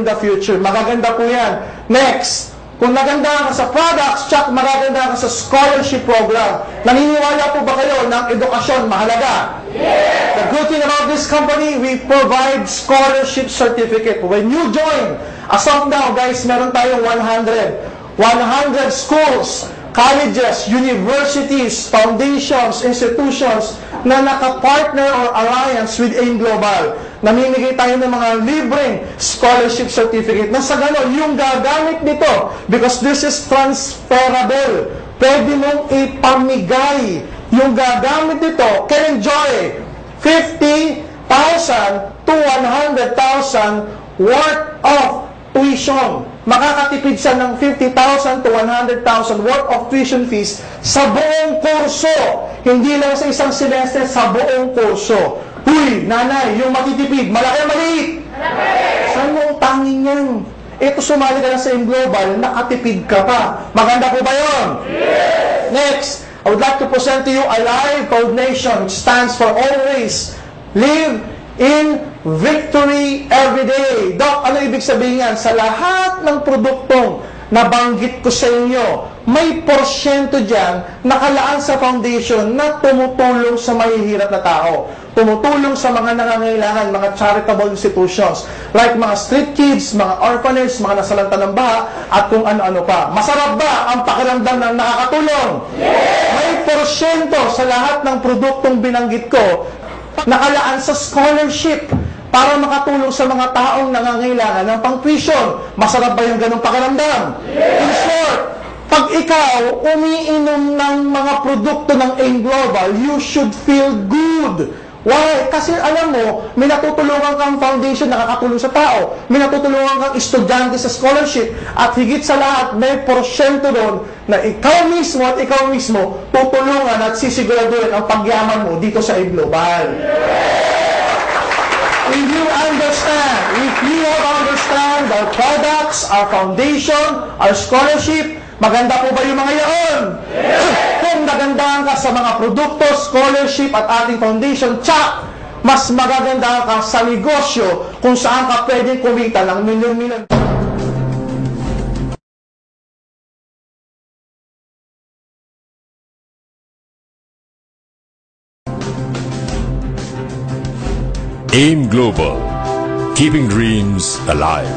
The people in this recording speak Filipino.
in the future. Magaganda po yan. Next, kung naganda ka sa products, tsak magaganda ka sa scholarship program. Naniniwala po ba kayo ng edukasyon mahalaga? Yes! The good thing about this company, we provide scholarship certificate. When you join, as of now, guys, meron tayong 100 schools, colleges, universities, foundations, institutions na naka-partner or alliance with AIM Global. Namimigay tayo ng mga libreng scholarship certificate na sa gano'n, yung gagamit nito, because this is transferable, pwede mong ipamigay. Yung gagamit nito can enjoy 50,000 to 100,000 worth of tuition. Makakatipid siya ng 50,000 to 100,000 worth of tuition fees sa buong kurso. Hindi lang sa isang semestre, sa buong kurso. Huy, nanay, yung matitipid, malaki o maliit? Malaki! Saan mo utangin yan? Ito, sumali ka na sa AIM Global, nakatipid ka pa. Maganda po ba yun? Yes! Next, I would like to present to you ALIVE Code Nation, which stands for Always Live in Victory Every Day. Doc, ano ibig sabihin yan? Sa lahat ng produktong nabanggit ko sa inyo, may porsyento dyan nakalaan sa foundation na tumutulong sa mahihirap na tao. Tumutulong sa mga nangangailangan, mga charitable institutions, like mga street kids, mga orphanage, mga nasalanta ng baha, at kung ano-ano pa. Masarap ba ang pakiramdam ng nakakatulong? Yes! May porsyento sa lahat ng produktong binanggit ko nakalaan sa scholarship para makatulong sa mga taong nangangailangan ng pang-tuition. Masarap ba yung ganong pakiramdam? Yes! In short, pag ikaw umiinom ng mga produkto ng AIM Global, you should feel good. Why? Kasi alam mo, may natutulungan kang foundation na nakakatulong sa tao. May natutulungan kang estudyante sa scholarship. At higit sa lahat, may porsyento doon na ikaw mismo at ikaw mismo tutulungan at sisiguraduhin ang pagyaman mo dito sa AIM Global. If you understand our products, our foundation, our scholarship, maganda po ba yung mga yaon? Yes! Kung nagandahan ka sa mga produkto, scholarship at ating foundation, tsak, mas magagandahan ka sa negosyo kung saan ka pwedeng kumita ng milyon-milyon. AIM Global, keeping dreams alive.